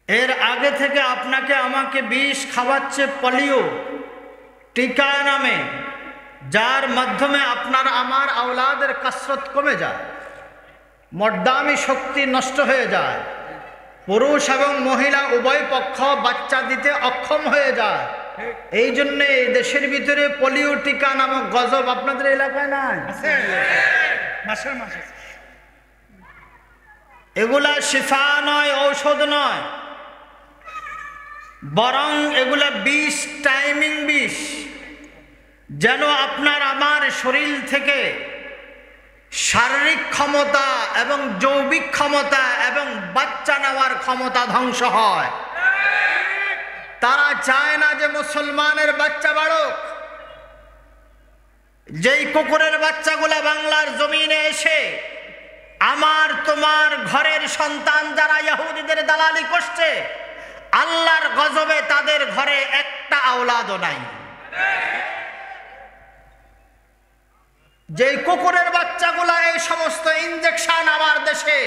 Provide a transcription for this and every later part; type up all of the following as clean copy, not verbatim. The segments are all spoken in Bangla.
এর আগে থেকে আপনাকে আমাকে বিষ খাওয়াচ্ছে পোলিও টিকা নামে, যার মাধ্যমে আপনার আমার আওলাদের কসরত কমে যায়, মর্দামি শক্তি নষ্ট হয়ে যায়, পুরুষ এবং মহিলা উভয় পক্ষ বাচ্চা দিতে অক্ষম হয়ে যায়। এই জন্য এই দেশের ভিতরে পোলিও টিকা নামক গজব আপনাদের এলাকায় নাই? এগুলা শিফা নয়, ঔষধ নয়, বরং এগুলা বিষ, টাইমিং বিষ, যেন আপনার আমার শরীর থেকে শারীরিক ক্ষমতা এবং জৈবিক ক্ষমতা এবং বাচ্চা নেওয়ার ক্ষমতা ধ্বংস হয়। তারা চায় না যে মুসলমানের বাচ্চা বাড়ুক। যেই কুকুরের বাচ্চাগুলা বাংলার জমিনে এসে আমার তোমার ঘরের সন্তান যারা ইহুদিদের দালালি করছে, আল্লাহর গজবে তাদের ঘরে একটা আওলাদও নাই। যেই কুকুরের বাচ্চাগুলা এই সমস্ত ইনজেকশন আমার দেশে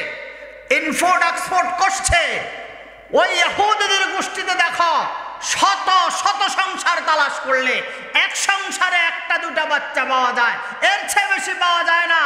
ইনফোর্ট এক্সপোর্ট করছে, ওই ইহুদিদের গোষ্ঠীতে দেখো শত শত সংসার তালাশ করলে এক সংসারে একটা দুটা বাচ্চা পাওয়া যায়, এর চেয়ে বেশি পাওয়া যায় না।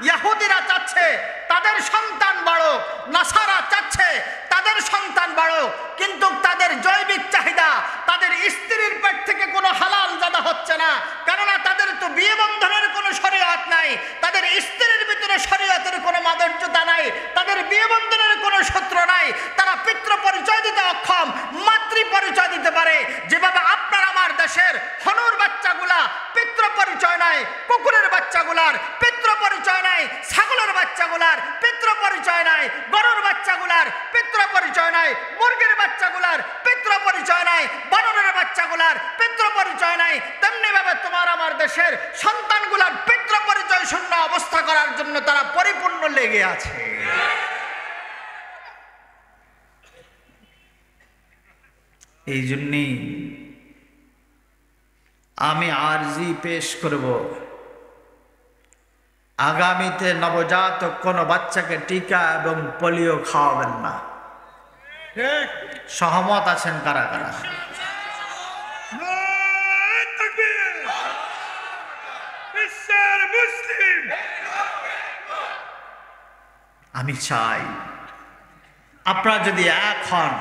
ইহুদিরা চাচ্ছে তাদের সন্তান বাড়ুক, নাসারা চাচ্ছে তাদের সন্তান বাড়ুক, কিন্তু তাদের জৈবিক চাহিদা, তাদের স্ত্রীর পেট থেকে কোনো হালাল জাদা হচ্ছে না, কেননা তাদের তো বিয়ে বন্ধনের কোনো শরীয়ত নাই, তাদের স্ত্রীর ভিতরে শরীয়তের কোনো মাধুর্যতা নাই, তাদের বিয়ে বন্ধনের কোনো সূত্র নাই। তারা পিতৃ পরিচয় দিতে অক্ষম, মাতৃ পরিচয় দিতে পারে। যেভাবে আপনার আমার দেশের হনুর বাচ্চাগুলা পিতৃ পরিচয় নাই, কুকুরের বাচ্চাগুলার পিতৃ পরিচয় নাই, ছাগলের বাচ্চাগুলার পিতৃ পরিচয় নাই, গরুর বাচ্চাগুলার পিতৃ পরিচয় নাই, মুরগির বাচ্চাগুলার পিতৃ পরিচয় নাই, বানরের বাচ্চাগুলার পিতৃ পরিচয় নাই, তেমনি ভাবে তোমার আমার দেশের সন্তানগুলার পিতৃ পরিচয় শূন্য অবস্থা করার জন্য তারা পরিপূর্ণ লেগে আছে। এই জন্যই আমি আরজি পেশ করব, আগামীতে নবজাতক কোনো বাচ্চাকে টিকা এবং পোলিও খাওয়াবেন না। সহমত আছেন কারা কারা? আমি চাই আপনারা যদি এক হন,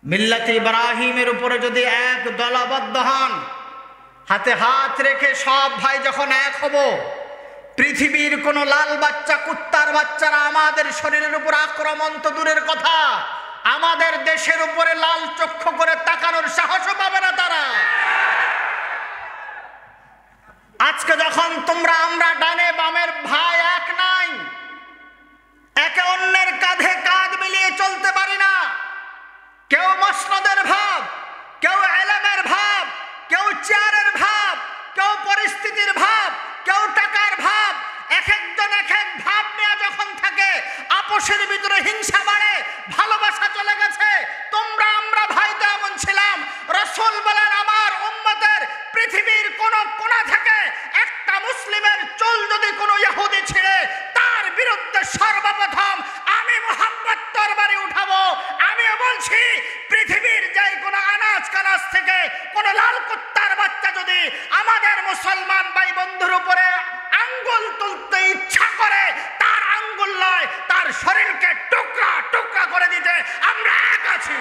মিল্লাতে ইব্রাহিমের উপরে যদি এক দলবদ্ধ হন, হাতে হাত রেখে সব ভাই যখন এক হব, পৃথিবীর কোন লাল বাচ্চা, কুত্তার বাচ্চারা আমাদের শরীরের উপর আক্রমণ তো দূরের কথা, আমাদের দেশের উপরে লাল চক্ষু করে তাকানোর সাহসও পাবে না তারা। আজকে যখন তোমরা আমরা ডানে বামের ভাই এক নাই, একে অন্যের কাঁধে কাঁধ মিলিয়ে চলতে পারি না, কেউ মসনদের ভাব, কেউ এলেমের ভাব, কেউ চেয়ারের ভাব, কেউ পরিস্থিতির ভাব, কেউ টাকার ভাব, এক একজন এক এক ভাব নিয়ে যখন থাকে, আপোষের ভিতরে হিংসা বাড়ে, ভালোবাসা চলে গেছে। তোমরা আমরা ভাই তো এমন ছিলাম। রাসূল বলেন, আমার উম্মতের পৃথিবীর কোন কোণা থেকে একটা মুসলিমের চুল যদি কোনো ইহুদি ছিঁড়ে, তার বিরুদ্ধে সর্বপ্রথম আমি মুহাম্মদ তরবারি উঠাবো। আমিও বলছি, পৃথিবীর যে কোনো আনাজ কানাজ থেকে কোন লাল কুত্তার বাচ্চা যদি আমাদের মুসলমান ভাই বন্ধুর উপরে আঙ্গুল তুলতে ইচ্ছা করে, তার আঙ্গুল নয়, তার শরীরকে টুকরা টুকরা করে দিতে আমরা এক আছি।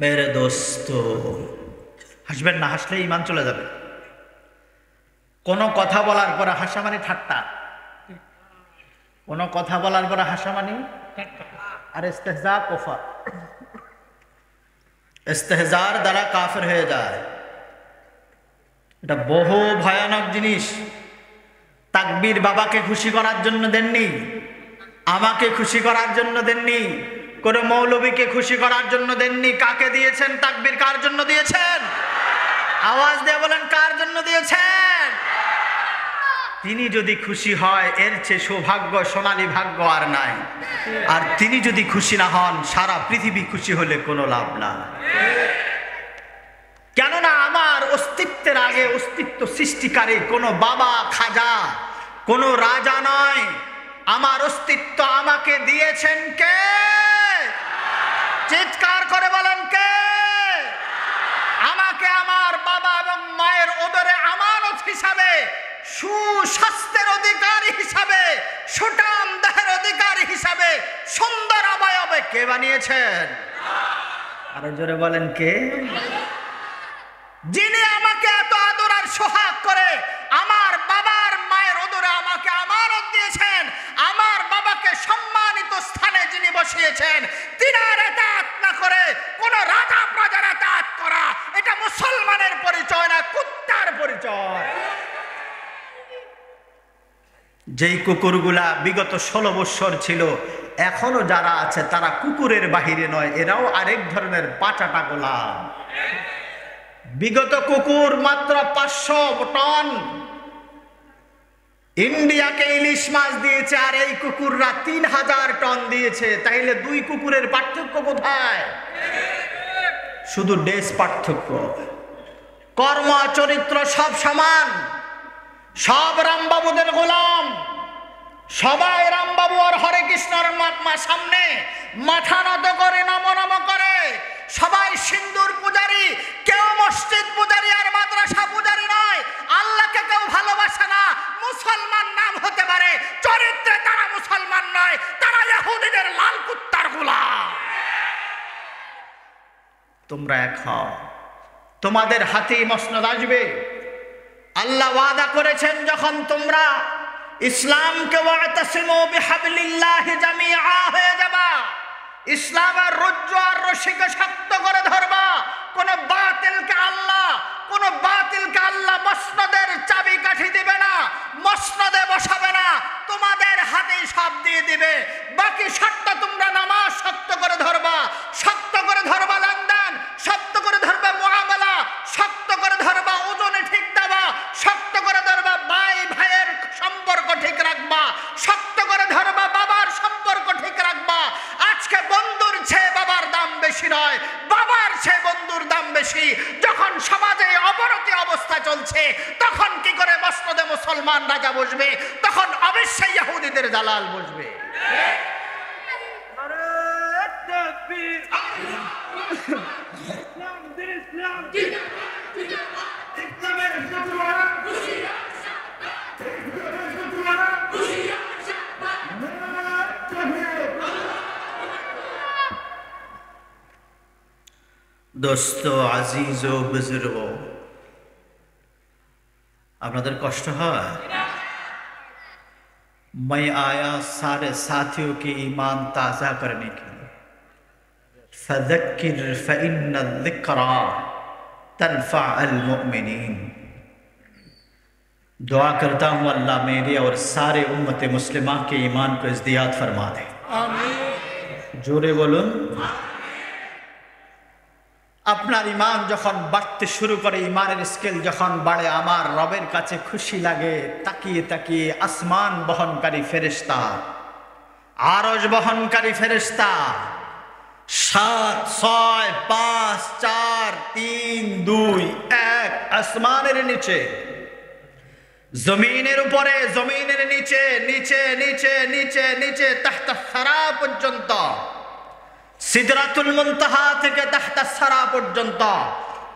মেরে দোস্ত, হাসবেন না, হাসলে ইমান চলে যাবে। কোনো কথা বলার পরে হাসামানি ঠাট্টা, কোনো কথা বলার পরে হাসামানি আর ইস্তেহজা কুফর, ইস্তেহজার দ্বারা কাফের হয়ে যায়। এটা বহু ভয়ানক জিনিস। তাকবীর বাবাকে খুশি করার জন্য দেননি, আমাকে খুশি করার জন্য দেননি, কোন মৌলবীকে খুশি করার জন্য দেননি। কাকে দিয়েছেন তাকবীর? কার জন্য দিয়েছেন? আওয়াজ দিয়ে বলেন, কার জন্য দিয়েছেন? তিনি যদি খুশি হয়, এর চেয়ে সৌভাগ্য, সোনালী ভাগ্য আর নাই। আর তিনি যদি খুশি না হন, সারা পৃথিবী খুশি হলে কোনো লাভ না। কেননা আগে অস্তিত্ব সৃষ্টিকারী কোনো বাবা খাজা, কোনো রাজা নয়। আমার অস্তিত্ব আমাকে দিয়েছেন কে? চিৎকার করে বলেন কে? আমাকে আমার বাবা এবং মায়ের ওদরে আমানত হিসাবে, সুস্বাস্থ্যের অধিকারী হিসাবে, সুঠাম দেহের অধিকারী হিসাবে, সুন্দর অবয়বে কে বানিয়েছেন? আরো জোরে বলেন কে? যিনি আমাকে এত আদর আর সোহাগ করে আমার বাবার মায়ের ওদরে আমাকে আমানত দিয়েছেন, আমার বাবাকে সম্মানিত স্থানে যিনি বসিয়েছেন, তিনার ইতাআত না করে কোন রাজা প্রজার ইতাআত করা, এটা মুসলমানের পরিচয় না, কুত্তার পরিচয়। যেই কুকুরগুলা বিগত 16 বছর ছিল, এখনো যারা আছে তারা কুকুরের বাহিরে নয়, এরাও আরেক ধরনের পাচাটা গোলাম। বিগত কুকুর মাত্র 500 টন ইন্ডিয়াকে ইলিশ মাছ দিয়েছে, আর এই কুকুররা 3000 টন দিয়েছে। তাইলে দুই কুকুরের পার্থক্য কোথায়? শুধু ডেস পার্থক্য। কর্ম চরিত্র সব সমান, সব রামবাবুদের গোলাম, সবাই রামবাবু আর হরে কৃষ্ণর সামনে মাথা নত করে নম নম করে, সবাই সিন্দুর পূজারী, কেউ মসজিদ পূজারী আর মাদ্রাসা পূজারী নয়। আল্লাহকে কেউ ভালোবাসে না। মুসলমান নাম হতে পারে, চরিত্রে তারা মুসলমান নয়, তারা ইহুদিদের লাল কুত্তার গোলাম। তোমরা এক হও, তোমাদের হাতে মসনদ আসবে। আল্লাহ ওয়াদা করেছেন, যখন তোমরা ইসলামকে ওয়াতাসিমু বিহাবলিল্লাহি জামিআ হয়ে যাবা, ইসলামের রজ্জু আর রশিকে শক্ত করে ধরবা, কোন বাতিলকে আল্লাহ মসনদের চাবি কাঠি দিবে না, মসনদে বসাবে না, তোমাদের হাতেই সব দিয়ে দিবে। বাকি শর্ত তোমরা নামাজ শক্ত করে ধরবা, শক্ত করে ধরবা লেনদেন, শক্ত করে ধরবা মুআমালা, শক্ত করে ধরবা ওজনে ঠিক দেবা, শক্ত করে ধরবা ভাই ভাইয়ের সম্পর্ক ঠিক রাখবা, শক্ত করে ধরবা বাবার সম্পর্ক ঠিক রাখবা। আজকে বন্ধুর চেয়ে বাবার দাম বেশি নয়, বাবার চেয়ে বন্ধুর দাম বেশি। যখন সমাজে অবনতি অবস্থা চলছে, তখন কি করে মসনদে মুসলমান রাজা বসবে? তখন অবশ্যই ইহুদিদের দালাল বসবে। दोस्तों, अजीजों, बुजुर्गों, আপনাদের কষ্ট হয়? मैं आया सारे साथियों के ईमान ताज़ा करने के लिए। फज़क्किर फ़इन्न ज़िक्रा तनफ़अल मुमिनीन। दुआ करता हूँ अल्लाह मेरे और सारे उम्मत मुस्लिमा के ईमान को इज़्दियाद फरमा दे। आमीन। जोरे बोलून। আপনার ঈমান যখন বাড়তে শুরু করে, ঈমানের স্কেল যখন বাড়ে, আমার রবের কাছে খুশি লাগে। তাকিয়ে তাকিয়ে আসমান বহনকারী ফেরেশতা, আরশ বহনকারী ফেরেশতা, 7, 6, 5, 4, 3, 2, 1 আসমানের নিচে, জমিনের উপরে, জমিনের নিচে, নিচে নিচে নিচে নিচে তাহতা সারা পর্যন্ত, সিদরাতুল মুনতাহা থেকে তাহতা সারা পর্যন্ত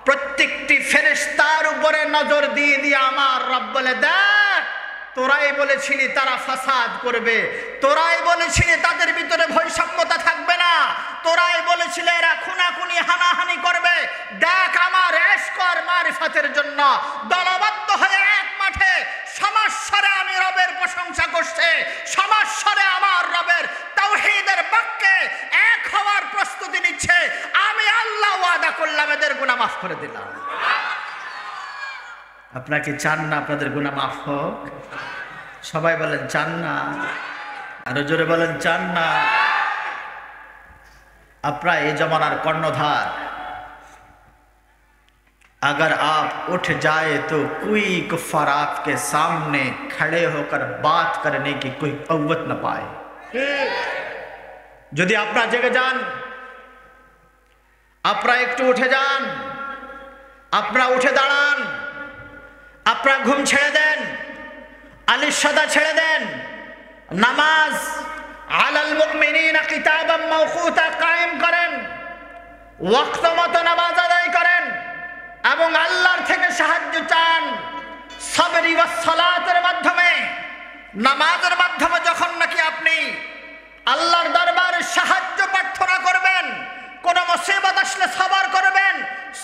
প্রত্যেকটি ফেরেশতার উপরে নজর দিয়ে দিয়ে আমার রব বলে, দেখ, তোরাই বলেছিলি তারা ফাসাদ করবে, তোরাই বলেছিলি তাদের ভিতরে বৈষম্যতা থাকবে না, তোরাই বলেছিলে এরা খুনাখুনি হানাহানি করবে। দেখ, আমার ইশক আর মারিফাতের জন্য দলবদ্ধ হয়ে এক মাঠে সমাস্বরে আমি রবের প্রশংসা করছে, সমাস্বরে আমার রবের তাওহীদের বাক্যে এক হওয়ার প্রস্তুতি নিচ্ছে। আমি আল্লাহ ওয়াদা করলাম, এদের গুনাহ মাফ করে দিলাম। আপনারা কি চান না আপনাদের গুনাহ মাফ হোক? সবাই বলেন চান না, আরো জোরে বলেন চান না। আপনারা এই জমানার কর্ণধার। अगर आप उठ जाए तो कोई कुफ्फार आपके सामने खड़े होकर बात करने की कोई कुव्वत न पाए। যদি আপনারা জেগে যান, আপনারা একটু উঠে যান, আপনারা উঠে দাঁড়ান, আপনারা ঘুম ছেড়ে দেন, আলিশাদা ছেড়ে দেন, নামাজ আলাল মুমিনিনা কিতাবাম মাওকুতা কায়েম করেন, ওয়াক্ত মতো নামাজ আদায় করেন এবং আল্লাহর থেকে সাহায্য চান। সাবরি ওয়াস সালাতের মাধ্যমে, নামাজের মাধ্যমে যখন নাকি আপনি আল্লাহর দরবারে সাহায্য প্রার্থনা করবেন, কোন মুসিবত আসলে সবর করবেন,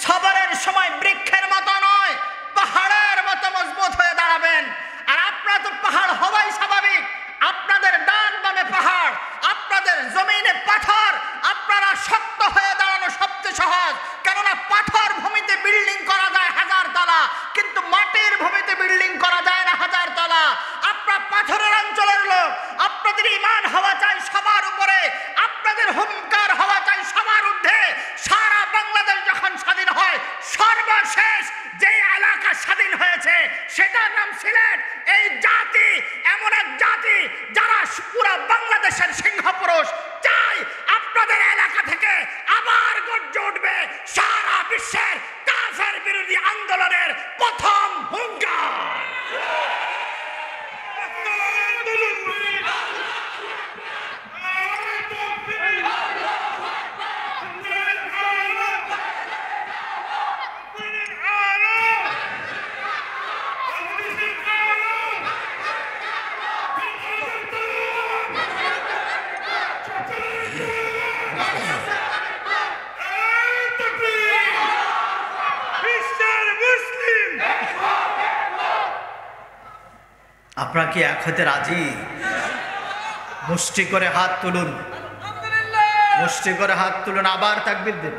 সবরের সময় বৃক্ষের মতো নয়, পাহাড়ের মতো মজবুত হয়ে দাঁড়াবেন। আর আপনারা তো পাহাড় হওয়াই স্বাভাবিক, আপনাদের ডান বামে পাহাড়, আপনাদের জমিনে পাথর, আপনারা শক্ত হয়ে দাঁড়ানো সবচেয়ে সহজ। কেননা পাথর ভূমিতে বিল্ডিং করা যায় 1000 তলা, কিন্তু মাটির ভূমিতে বিল্ডিং করা যায় না 1000 তলা। আপনারা পাথরের অঞ্চলের লোক, আপনাদের ঈমান হওয়া চাই সবার উপরে, আপনাদের হুঙ্কার হওয়া চাই সবার ঊর্ধ্বে। সারা বাংলাদেশ যখন স্বাধীন হয়, সর্বশেষ যে এলাকা স্বাধীন হয়েছে সেটার নাম সিলেট। এই জাতি এমন এক জাতি যারা পুরো বাংলাদেশের সিংহপুরুষ। চাই আপনাদের এলাকা থেকে আবার গর্জে উঠবে সারা বিশ্বের কাফের বিরোধী আন্দোলনের প্রথম হুঙ্কার। আপনারা কি এক হতে রাজি? মুষ্টি করে হাত তুলুন, মুষ্টি করে হাত তুলুন, আবার তাকবীর দিন।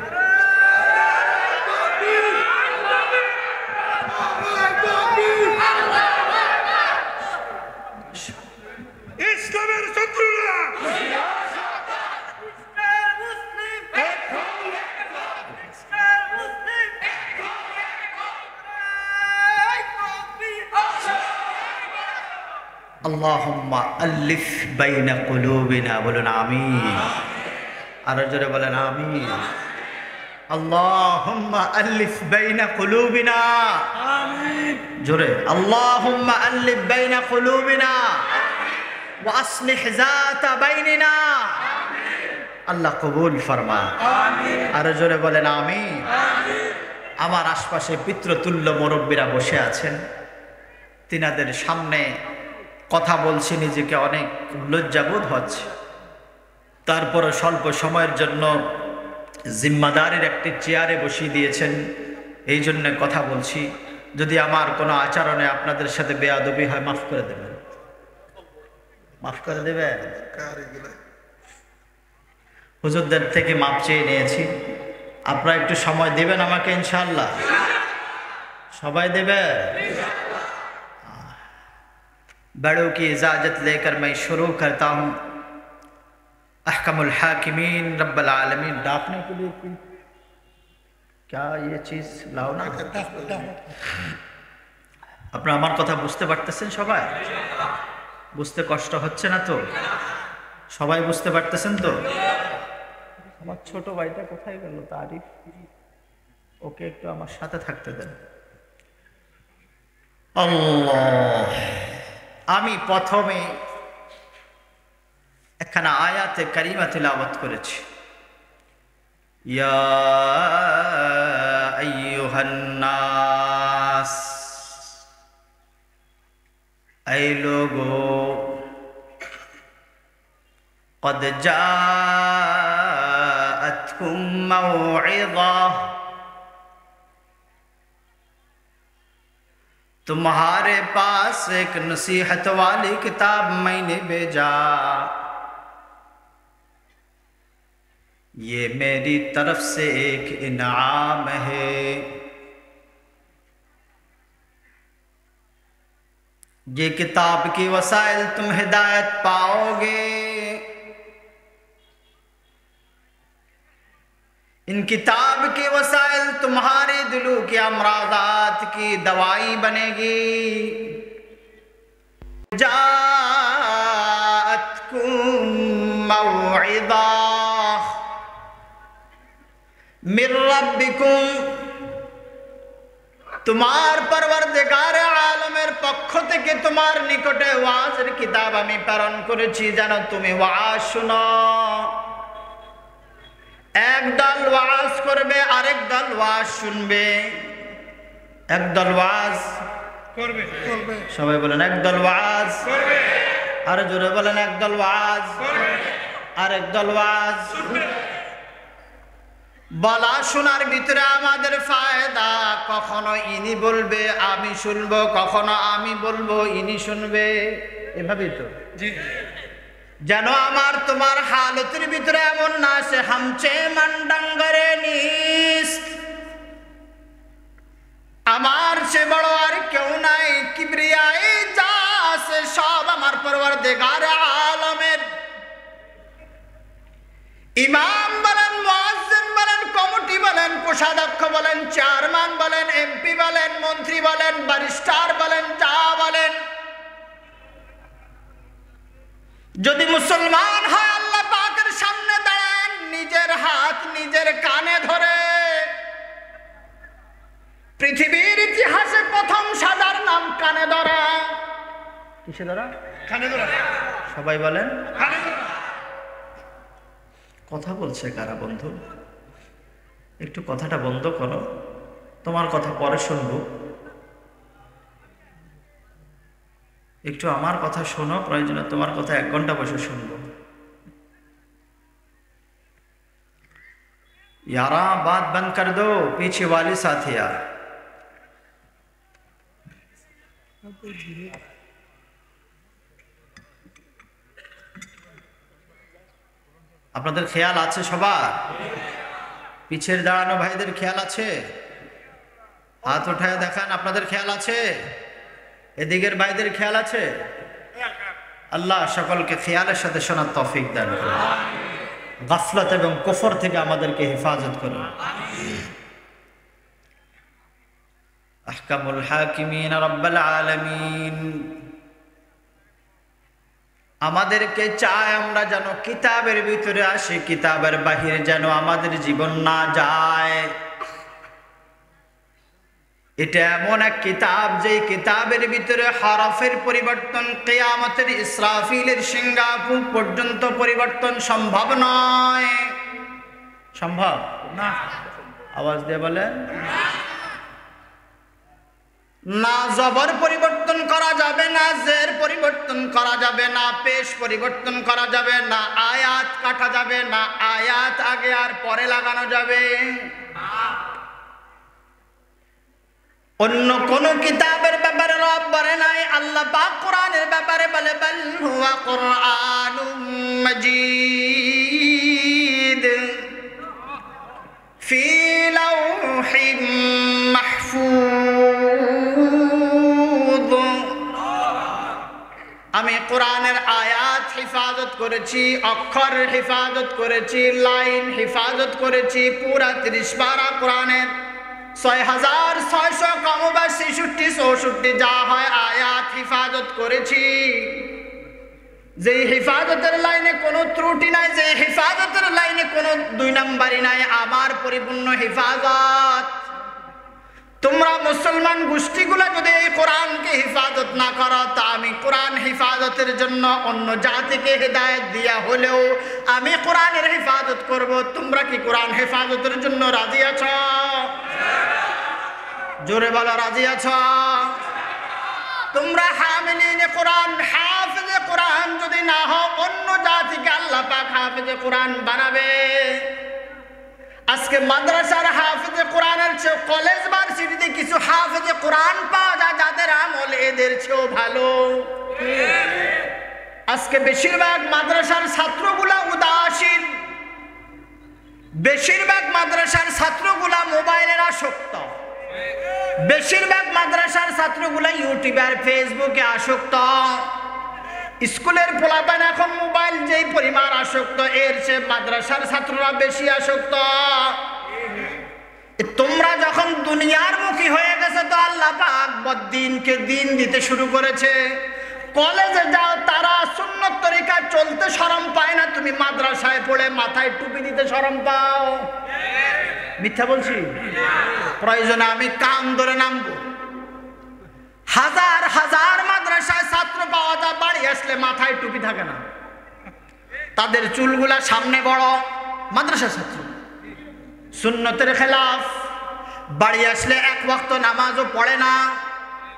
ইসলামের শত্রুরা আল্লাহুম্মা আল্লিফ বাইনা কুলুবিনা, বলুন আমিন। আর জোরে বলেন আমিন। আল্লাহুম্মা আল্লিফ বাইনা কুলুবিনা, আমিন। জোরে আল্লাহুম্মা আল্লিফ বাইনা কুলুবিনা ওয়া আসলিহ যাতা বাইনিনা, আমিন। আল্লাহ কবুল ফরমা, আমিন। আর জোরে বলেন আমিন। আমার আশপাশে পিতৃতুল্য মুরব্বীরা বসে আছেন, তিনাদের সামনে কথা বলছি, নিজেকে অনেক লজ্জাবোধ হচ্ছে। তারপরে স্বল্প সময়ের জন্য জিম্মাদারির একটি চেয়ারে বসিয়ে দিয়েছেন, এই জন্য কথা বলছি। যদি আমার কোনো আচরণে আপনাদের সাথে বেয়াদবি হয়, মাফ করে দেবেন, মাফ করে দেবেন। হুজুরদের থেকে মাপ চেয়ে নিয়েছি, আপনারা একটু সময় দেবেন আমাকে, ইনশাআল্লাহ সবাই দেবে। बड़ों की इजाज़त लेकर मैं शुरू करता हूँ। अहकमुल हाकिमीन रब्बुल आलमीन, डांपने के लिए क्या ये चीज़ लाओ ना। আপনারা আমার কথা বুঝতে পারতেছেন? সবাই বুঝতে কষ্ট হচ্ছে না তো? সবাই বুঝতে পারতেছেন তো? আমার ছোট ভাইটা কোথায় গেল? তারিফ, ওকে একটু আমার সাথে থাকতে দেন। আল্লাহ, আমি প্রথমে একখানা আয়াতে কারিমা তিলাওয়াত করেছি। ইয়া আইয়ুহান নাস, এই লোগো, কদ জাআতকুম মাউইযা, तुम्हारे पास एक नसीहत वाली किताब मैंने भेजा, ये मेरी तरफ से एक इनाम है। ये किताब की वसाइल तुम हिदायत पाओगे, इन किताब के वसाइल तुम्हारे दिलों के अमराजात की दवाई बनेगी। जाअतकुम मौइज़ा मिर रब्बिकुम, তোমার পরওয়ারদিগার আলমের পক্ষ থেকে তোমার নিকটে ওয়াজের কিতাব আমি প্রেরণ করেছি যেন তুমি ওয়াজ শোনো। একদল ওয়াজ করবে, আরেক দল ওয়াজ শুনবে। একদল ওয়াজ করবে, সবাই বলেন একদল ওয়াজ করবে, আরো জোরে বলেন একদল ওয়াজ করবে, আরেক দল ওয়াজ শুনবে। বলা শোনার ভিতরে আমাদের ফায়দা, কখনো ইনি বলবে আমি শুনবো, কখনো আমি বলবো ইনি শুনবে, এভাবেই তো। জি, যেন আমার তোমার হালতের ভিতরে এমন না সে হামচে মান্ডাঙ্গারে নিস্ত, আমার সে বড় আর কেউ নাই, কিবরিয়ায় যা আছে সব আমার পরওয়ারদিগার আলমের। ইমাম বলেন, মুয়াজ্জিন বলেন, কমিটি বলেন, কোষাধ্যক্ষ বলেন, চেয়ারম্যান বলেন, এমপি বলেন, মন্ত্রী বলেন, ব্যারিস্টার বলেন, যা বলেন, যদি মুসলমান হয় আল্লাহ পাকের সামনে দাঁড়ান, নিজের হাত নিজের কানে ধরে পৃথিবীর ইতিহাসে প্রথম সাজার নাম কানে ধরা। কিসে ধরা? কানে ধরা, সবাই বলেন। কানে ধরা। কথা বলছে কারা বন্ধু? একটু কথাটা বন্ধ করো, তোমার কথা পরে শুনবো। একটু আমার কথা শোনো, প্রয়োজনে তোমার কথা 1 ঘন্টা বসে শুনবো। यारा बात बंद कर दो पीछे वाले साथिया। আপনাদের খেয়াল আছে সবার? পিছের দাঁড়ানো ভাইদের খেয়াল আছে? হাত উঠায় দেখান আপনাদের খেয়াল আছে? এদিকের ভাইদের খেয়াল আছে? আল্লাহ সকলকে খেয়ালের সাথে শোনার তৌফিক দান করুন, গাফলত এবং কুফর থেকে আমাদেরকে হেফাজত করুন। আহকামুল হাকিমিন রব্বুল আলামিন আমাদেরকে চায় আমরা যেন কিতাবের ভিতরে আসি, কিতাবের বাহিরে যেন আমাদের জীবন না যায়। এটা এমন এক কিতাব যে কিতাবের ভিতরে হরফের পরিবর্তন কিয়ামতের ইসরাফিলের সিঙ্গাপুর পর্যন্ত পরিবর্তন সম্ভব নয়। সম্ভব না, আওয়াজ দিয়ে বলেন না। জবর পরিবর্তন করা যাবে না, জের পরিবর্তন করা যাবে না, পেশ পরিবর্তন করা যাবে না, আয়াত কাটা যাবে না, আয়াত আগে আর পরে লাগানো যাবে। অন্য কোন কিতাবের ব্যাপারে রব বলে নাই, আল্লাহ পাক কোরআনের ব্যাপারে বলে বাল হুয়া কুরআনুম মাজিদ ফি লাওহিম মাহফুজ। আমি কোরআনের আয়াত হিফাজত করেছি, অক্ষর হিফাজত করেছি, লাইন হিফাজত করেছি, পুরা 30 পারা কোরআনের 6600 কম বা 66 64 যা হয় আয়াত হিফাজত করেছি। যে হিফাজতের লাইনে কোনো ত্রুটি নাই, যে হিফাজতের লাইনে কোনো 2 নাম্বারই নাই, আমার পরিপূর্ণ হিফাজত। তোমরা মুসলমান গোষ্ঠীগুলো যদি এই কোরআনকে হিফাজত না করো, তা আমি কোরআন হিফাজতের জন্য অন্য জাতিকে হেদায়েত দিয়া হলেও আমি কোরআনের হিফাজত করব। তোমরা কি কোরআন হেফাজতের জন্য রাজি আছো? জোরে বলো রাজি আছো? তোমরা হামিলিনে কোরআন, হাফেজে কোরআন যদি না হও, অন্য জাতিকে আল্লাহ পাক হাফেজে কোরআন বানাবে। আজকে মাদ্রাসার হাফেজে কোরআনের চেয়ে কলেজ ভার্সিটিতে কিছু হাফেজে কোরআন পাওয়া যায় যাদের আমল এদের চেয়েও ভালো। আজকে বেশিরভাগ মাদ্রাসার ছাত্রগুলা উদাসীন, বেশিরভাগ মাদ্রাসার ছাত্রগুলা মোবাইলের আসক্ত, বেশিরভাগ মাদ্রাসার ছাত্রগুলা ইউটিউব আর ফেসবুকে আসক্ত। স্কুলের পোলাপান এখন মোবাইল যেই পরিমাণ আসক্ত, এর চেয়ে মাদ্রাসার ছাত্ররা বেশি আসক্ত। তোমরা যখন দুনিয়ার মুখী হয়ে গেছে, তো আল্লাহ পাক বদ্দিনকে দিন দিতে শুরু করেছে। কলেজে যাও, তারা সুন্নত তরিকা চলতে শরম পায় না, তুমি মাদ্রাসায় পড়ে মাথায় টুপি দিতে শরম পাও। মিথ্যা বলছি? প্রয়োজনে আমি কান ধরে নামবো। হাজার হাজার মাদ্রাসায় ছাত্র পাওয়া যায়, বাড়ি আসলে মাথায় টুপি থাকে না, তাদের চুলগুলা সামনে বড়, মাদ্রাসা ছাত্র, সুন্নতের খেলাফ, বাড়ি আসলে এক ওয়াক্ত নামাজও পড়ে না,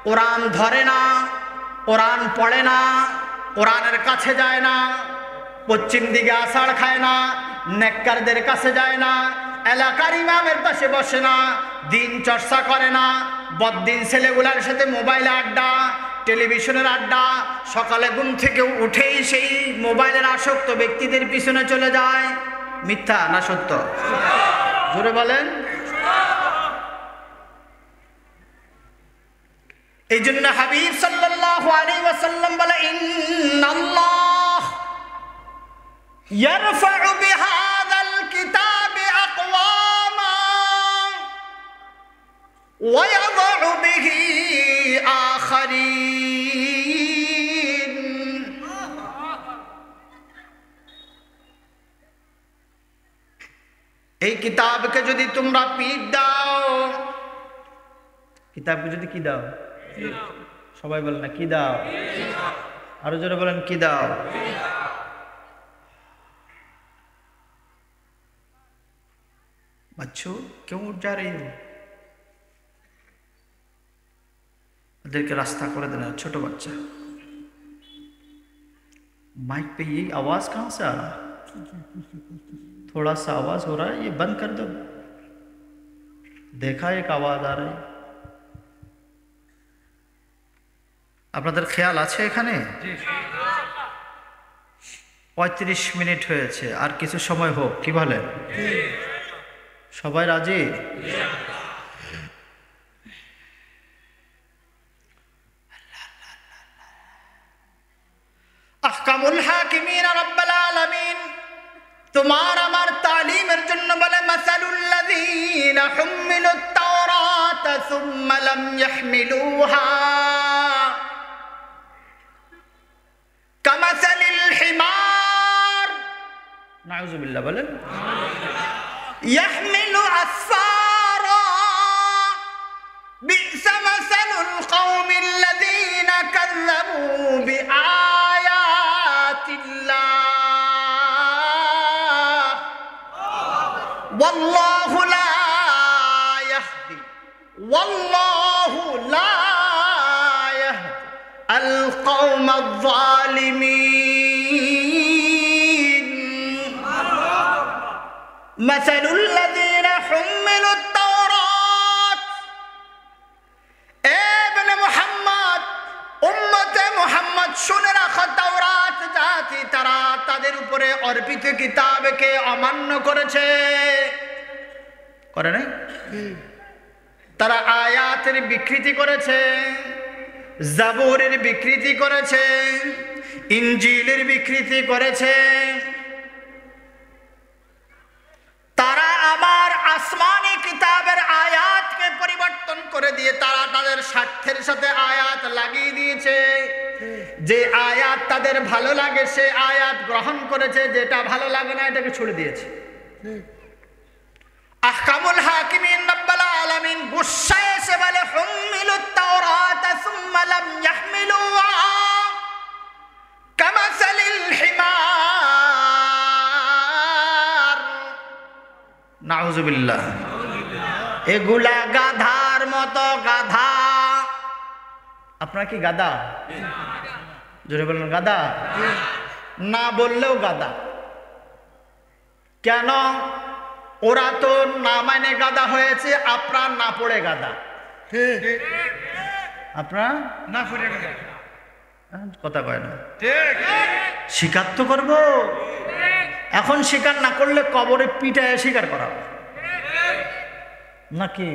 কোরআন ধরে না, কোরআন পড়ে না, কোরআনের কাছে যায় না, পশ্চিম দিকে আষাঢ় খায় না, নেককারদের কাছে যায় না, এলাকার ইমামের পাশে বসে না, দিন চর্চা করে না, বদ্দিন ছেলেগুলার সাথে মোবাইলে আড্ডা, টেলিভিশনের আড্ডা, সকালে ঘুম থেকে উঠেই সেই মোবাইলের আসক্ত ব্যক্তিদের পিছনে চলে যায়। মিথ্যা না সত্য? জোরে বলেন। এই জন্য হাবিব সাল্লাল্লাহু আলাইহি ওয়াসাল্লাম বলে, ইন্নাল্লাহ ইয়ারফাউ বিহাযাল কিতাবি আকওয়ামা ওয়া ইয়াযউ বিহি আখারিন। এই কিতাবকে যদি তোমরা পিঠ দাও, কিতাবকে যদি কি দাও, সবাই বলেন না কি দাও, আরো জোরে বলেন কি দাও। बच्चों क्यों उठ जा रही हो? ওদেরকে রাস্তা করে দেনা। ছোট বাচ্চা, माइक पे ये आवाज कहां से आ रहा है? थोड़ा सा आवाज हो रहा है, ये बंद कर दो। देखा एक आवाज आ रही है, আপনাদের খেয়াল আছে এখানে? 35 মিনিট হয়েছে, আর কিছু সময় হোক, কি বলেন? সবাই রাজি? আহকামুল হাকিমিন রাব্বুল আলামিন তোমার আমার তালিমের জন্য বলে, মাসালুল্লাযীনা হুম্মিলুত তাওরাতা সুম্মা লাম ইয়াহমিলুহা কামাসালিল হিমার, নাউযুবিল্লাহ বলেন, ইয়াহমিলু আসফারা বি'সা মাসালুল কওমিল্লাযীনা কাযযাবু বিআয়াতিল্লাহ ওয়াল্লাহু লা ইয়াহদি ওয়াল্লাহু লা ইয়াহদি আল কওমায যালিমিন। মাসালুল লাযীনা হুম্মিলুত তাওরাত, ইবনে মুহাম্মদ, উম্মতে মুহাম্মদ শুনে রাখো, তাওরাত জাতি তারা তাদের উপরে অর্পিত কিতাবকে অমান্য করেছে, করে নাই? তারা আয়াতের বিকৃতি করেছে, জাবুরের বিকৃতি করেছে, ইনজিলের বিকৃতি করেছে। তারা আবার আসমানি কিতাবের আয়াতকে পরিবর্তন করে দিয়ে তারা তাদের স্বার্থের সাথে আয়াত লাগিয়ে দিয়েছে। যে আয়াত তাদের ভালো লাগে সে আয়াত গ্রহণ করেছে, যেটা ভালো লাগে না এটাকে ছুড়ে দিয়েছে। আহকামুল হাকিমিন রাব্বুল আলামিন গুসায় এসে বলে, হুম্মিলুত তাওরাতা সুম্মা লাম ইয়াহমিলুহা কামাসালিল হিমার, নাউযুবিল্লাহ। এগুলা গাধার মতো গাধা। আপনারা কি গাধা? জোরে বলুন গাধা। না বললেও গাধা। কেন? ওরা তো না মানে গাধা হয়েছে, আপনার না পড়ে গাধা। আপনার না পড়ে গাধা, কথা কয় না। স্বীকার তো করবো। এখন স্বীকার না করলে কবরে পিটায় স্বীকার করাবো নাকি?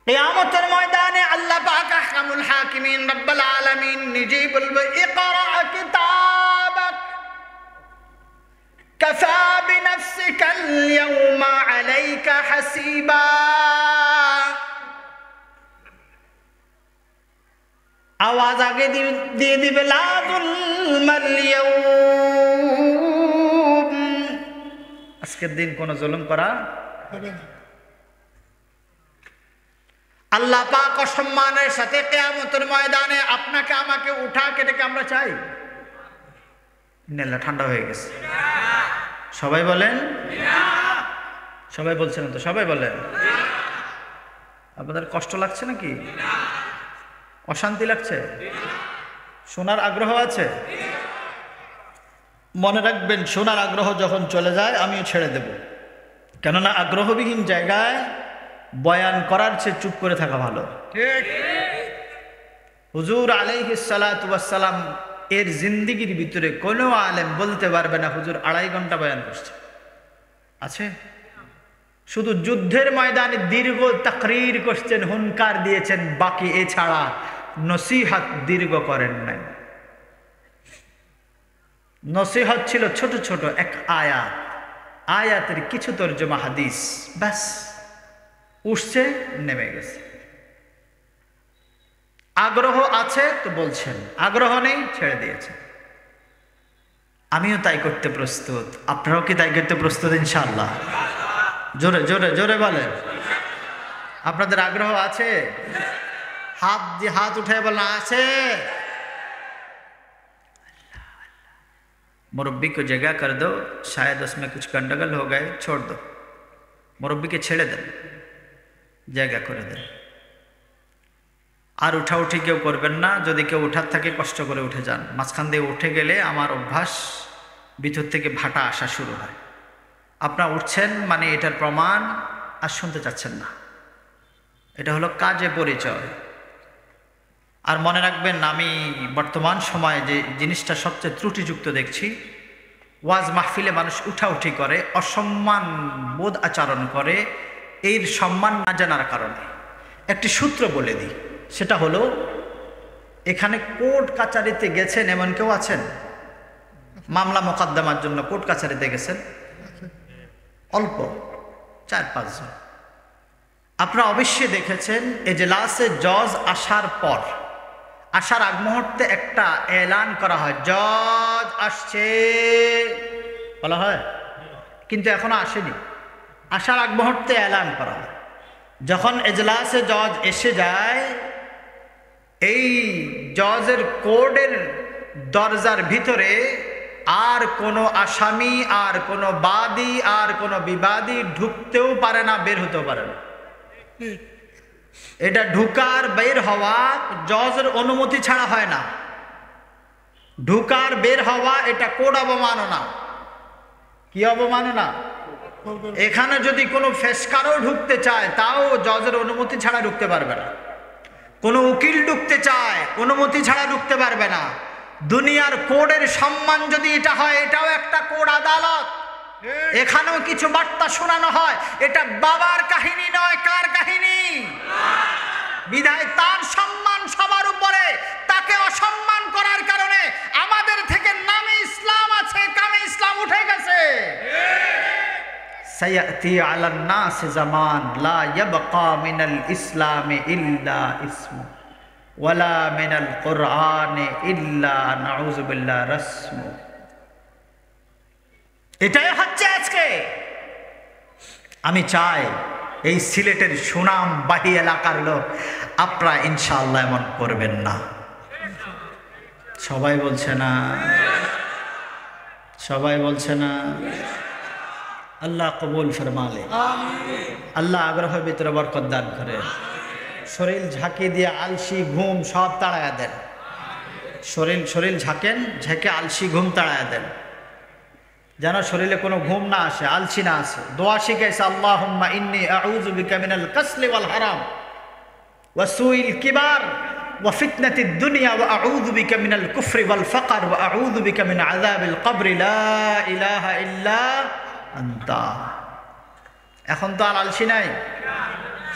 কিয়ামতের ময়দানে আল্লাহ পাক আহকামুল হাকিমিন রাব্বুল আলামিন নিজেই বলবে, ইকরা কিতাবাক কাফা বিনাফসিকাল ইয়াওমা আলাইকা হাসিবা। আওয়াজ আগে দিয়ে দিবে, লা যুলমাল ইয়াওম, আজকের দিন কোনো জুলুম করা হবে না। আল্লাহ পাক অসম্মানের সাথে কিয়ামতের ময়দানে আপনাকে আমাকে উঠাক, এটাকে আমরা চাই? ইন্নাল্লাহ, ঠান্ডা হয়ে গেছে। সবাই বলেন, সবাই বলছেন তো, সবাই বলেন। আপনাদের কষ্ট লাগছে নাকি? অশান্তি লাগছে? শোনার আগ্রহ আছে? মনে রাখবেন, শোনার আগ্রহ যখন চলে যায় আমিও ছেড়ে দেব। কেননা আগ্রহবিহীন জায়গায় বয়ান করার চেয়ে চুপ করে থাকা ভালো। ঠিক। হুজুর আলাইহিস সালাতু ওয়াস সালাম এর জিন্দেগির ভিতরে কোনো আলেম বলতে পারবে না হুজুর 2.5 ঘন্টা বয়ান করছে, আছে? শুধু যুদ্ধের ময়দানে দীর্ঘ তাকরীর করছেন, হুনকার দিয়েছেন, বাকি এছাড়া নসিহত দীর্ঘ করেন নাই। নসিহত ছিল ছোট ছোট এক আয়াত, আয়াতের কিছু তরজমা হাদিস, ব্যাস। উঠছে, নেমে গেছে। আগ্রহ আছে তো বলছেন, আগ্রহ নেই ছেড়ে দিয়েছেন। আমিও তাই করতে প্রস্তুত, আপনারাও কি তাই করতে প্রস্তুত ইনশাআল্লাহ? জোরে জোরে জোরে বলেন। আপনাদের আগ্রহ আছে? হাত দিয়ে হাত উঠে বলেন আছে। मुरब्बी को जगह कर दो, शायद उसमें कुछ गंडगोल हो गए, छोड़ दो। मुरब्बीকে ছেড়ে দেন, জায়গা করে দেন। আর উঠাউঠি কেউ করবেন না। যদি কেউ উঠার থাকে কষ্ট করে উঠে যান। মাঝখান দিয়ে উঠে গেলে আমার অভ্যাস ভিতর থেকে ভাটা আসা শুরু হয়। আপনারা উঠছেন মানে এটার প্রমাণ আর শুনতে চাচ্ছেন না, এটা হলো কাজে পরিচয়। আর মনে রাখবেন, আমি বর্তমান সময়ে যে জিনিসটা সবচেয়ে ত্রুটিযুক্ত দেখছি, ওয়াজ মাহফিলে মানুষ উঠাউঠি করে, অসম্মান বোধ আচরণ করে, এর সম্মান না জানার কারণে। একটি সূত্র বলে দিই, সেটা হলো, এখানে কোর্ট কাচারিতে গেছেন এমন কেউ আছেন? মামলা মোকদ্দমার জন্য কোর্ট কাচারিতে গেছেন? অল্প 4-5 জন। আপনারা অবশ্যই দেখেছেন এজলাসে জজ আসার পর, আসার আগ মুহূর্তে একটা এলান করা হয়, জজ আসছে বলা হয়, কিন্তু এখনো আসেনি। আসার আগ মুহূর্তে এলান করা হয়। যখন এজলাসে জজ এসে যায়, এই জজের কোর্টের দরজার ভিতরে আর কোনো আসামি, আর কোনো বাদী, আর কোনো বিবাদী ঢুকতেও পারে না, বের হতেও পারে না। এটা ঢুকার বের হওয়া জজের অনুমতি ছাড়া হয় না। ঢুকার বের হওয়া এটা কোড অবমাননা। কি অবমাননা? এখানে যদি কোনো ফেসকারও ঢুকতে চায় তাও জজের অনুমতি ছাড়া ঢুকতে পারবে না। কোনো উকিল ঢুকতে চায় অনুমতি ছাড়া ঢুকতে পারবে না। দুনিয়ার কোডের সম্মান যদি এটা হয়, এটাও একটা কোড আদালত। এখানেও কিছু বার্তা শোনানো হয়, এটা বাবার কাহিনী নয়, কার কাহিনী? বিধায় তার সম্মান সবার উপরে। তাকে অসম্মান করার কারণে আমাদের থেকে নামে ইসলাম আছে, কামে ইসলাম উঠে গেছে। সায়াতি আলান নাস জামান লা ইয়াবকা মিনাল ইসলামি ইল্লা ইসমু ওয়ালা মিনাল কুরআনি ইল্লা নাউযু বিল্লাহ রাসমু। এটাই হচ্ছে আজকে। আমি চাই এই সিলেটের সুনামবাহী এলাকার লোক আপনারা ইনশাআল্লাহ এমন করবেন না। সবাই বলছে না, সবাই বলছে না। আল্লাহ কবুল ফরমালে, আল্লাহ আগ্রহের ভিতরে বরকত দান করে। শরীর ঝাঁকি দিয়ে আলসি ঘুম সব তাড়ায়া দেন। শরীর ঝাঁকেন, ঝেঁকে আলসি ঘুম তাড়ায়া দেন, যেন শরীরে কোনো ঘুম না আসে, আলসি না আসে। দোয়া শিখাইছে, আল্লাহুম্মা ইন্নী আউযু বিকা মিনাল কাসলি ওয়াল হারাম ওয়া সুইল কিবার ওয়া ফিতনাতিদ দুনিয়া ওয়া আউযু বিকা মিনাল কুফরি ওয়াল ফাকর ওয়া আউযু বিকা মিন আযাবিল কবরি লা ইলাহা ইল্লা আনতা। এখন তো আর আলসি নাই।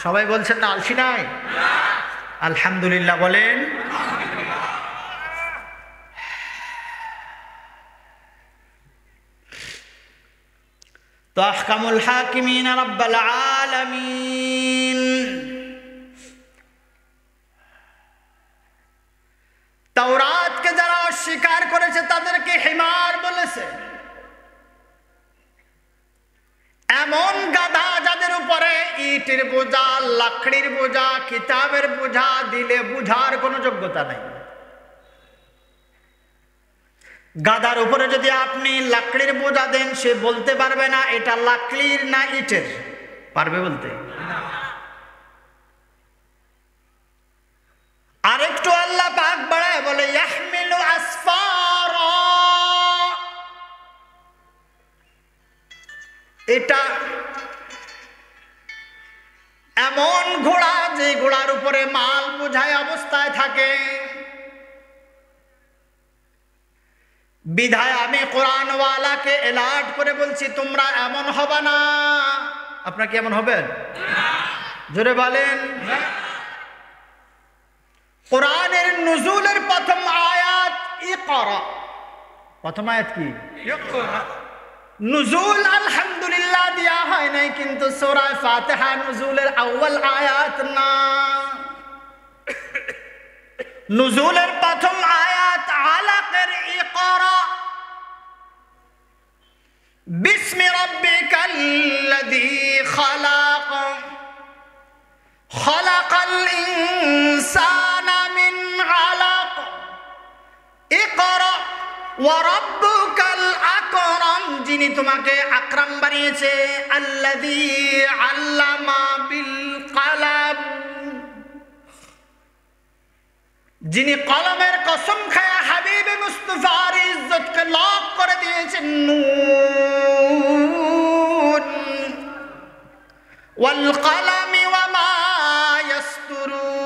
সবাই বলছেন না আলসি নাই? আলহামদুলিল্লাহ বলেন। তো আহকামুল হাকিমিন রাব্বুল আলামিন তাওরাতকে যারা অস্বীকার করেছে তাদেরকে হিমার বলেছে। এমন গাধা যাদের উপরে ইটের বোঝা আল্লাহ লাকড়ির বোঝা, কিতাবের বোঝা দিলে বুঝার কোনো যোগ্যতা নাই। গাধার উপরে যদি আপনি লাকড়ির বোঝা দেন, সে বলতে পারবে না এটা লাকড়ির না ইটের। পারবে বলতে? আরেকটু আল্লাহ পাক বাড়ায় বলে ইয়াহমিলু আসফারা, এটা এমন ঘোড়া যে ঘোড়ার উপরে মাল বোঝায় অবস্থায় থাকে। বিধায় আমি কোরআনওয়ালাকে এলার্ট করে বলছি, তোমরা এমন হবে না। আপনারা কি এমন হবেন? জোরে বলেন। কোরআনের নুজুলের প্রথম আয়াত ইকরা। প্রথম আয়াত কি? নুজুল আলহামদুলিল্লাহ দিয়া হয় নাই, কিন্তু সূরা ফাতিহা নুজুলের আউয়াল আয়াত না। নুজুলের প্রথম আয়াত আলাকের ইকরা, বিসমি রাব্বিকাল্লাযী খালাক, খালাকাল ইনসানা মিন আলাক, ইকরা ওয়া রাব্বুকাল আকরাম, যিনি তোমাকে আকরাম বানিয়েছে, আল্লাযী আল্লামা বিল কলম, যিনি কলমের কসম খায়া হাবিবে মুস্তাফার ইজ্জতকে লক করে দিয়েছেন। নুন ওয়াল কলমি ওয়া মা ইয়াসতুরুন,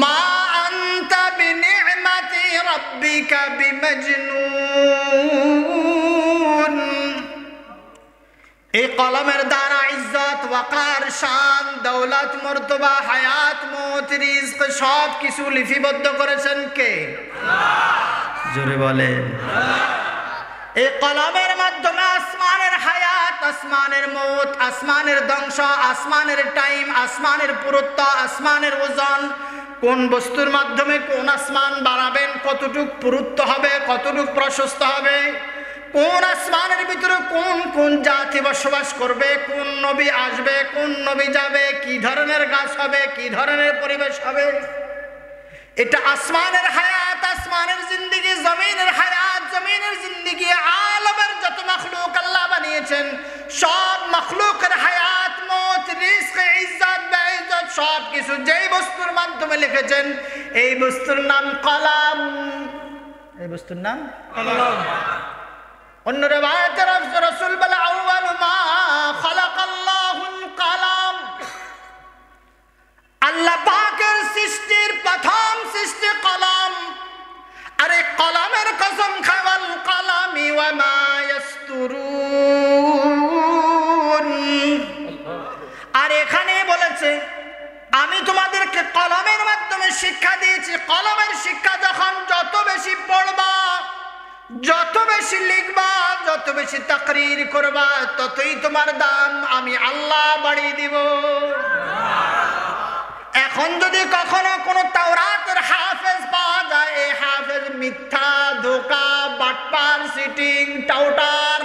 মা আনতা বিনি'মাতি রাব্বিকা বিমাজনুন। এই কলমের দ্বারা ইজ্জত, ওয়াকার, শান, দৌলত, মর্তবা, হায়াত, মৌত, রিজক সব কিছু লিপিবদ্ধ করেছেন কে? জোরে বলেন। এই কলমের মাধ্যমে আসমানের হায়াত, আসমানের মৌত, আসমানের ধ্বংস, আসমানের টাইম, আসমানের পুরুত্ব, আসমানের ওজন, কোন বস্তুর মাধ্যমে কোন আসমান বাড়াবেন, কতটুক পুরুত্ব হবে, কতটুক প্রশস্ত হবে, কোন আসমানের ভিতরে কোন কোন জাতি বসবাস করবে, কোন নবী আসবে, কোন নবী যাবে, কি ধরনের গাছ হবে, কি ধরনের পরিবেশ হবে, এটা আসমানের হায়াত, আসমানের জিন্দেগি, জমিনের হায়াত, জমিনের জিন্দেগি, আলমের যত মখলুক আল্লাহ বানিয়েছেন সব মখলুকের হায়াত, মৌত, রিজক, ইজ্জত, বেইজ্জত সব কিছু যেই বস্তুর মাধ্যমে লিখেছেন, এই বস্তুর নাম কলম। এই বস্তুর নাম কলম। অন্য রিওয়ায়াতে রাসূল বলে আউয়ালু মা খালাকাল্লাহুল কলম, আল্লাহ পাকের সৃষ্টির প্রথম সৃষ্টি কলম। আর এই কলমের কসম খাওয়াল কলমি ওয়া মা ইয়াসতুরুন। আর এখানে বলেছে আমি তোমাদেরকে কলমের মাধ্যমে শিক্ষা দিয়েছি। কলমের শিক্ষা যখন যত বেশি পড়বা, যত বেশি লিখবা, যত বেশি তাকরীর করবা, ততই তোমার দাম আমি আল্লাহ বাড়িয়ে দিব। এখন যদি কখনো কোনো তাওরাতের হাফেজ পাওয়া যায়, এই হাফেজ মিথ্যা, ধোঁকা, বাটপার, সিটিং, টাউটার,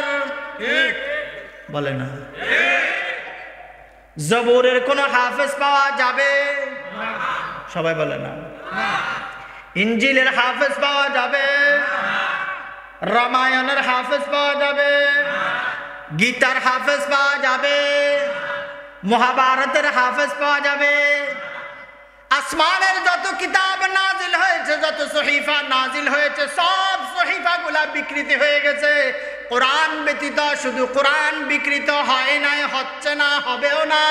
বলে না। জবুরের কোনো হাফেজ পাওয়া যাবে? সবাই বলে না। ইনজিলের হাফেজ পাওয়া যাবে? রামায়ণের হাফেজ পাওয়া যাবে? গীতার হাফেজ পাওয়া যাবে? মহাভারতের হাফেজ পাওয়া যাবে? আসমানের যত কিতাব নাজিল হয়েছে, যত সহিফা নাজিল হয়েছে, সব সহিফাগুলা বিকৃতি হয়ে গেছে। কোরআন ব্যতীত শুধু কোরআন বিকৃত হয় নাই, হচ্ছে না, হবেও না।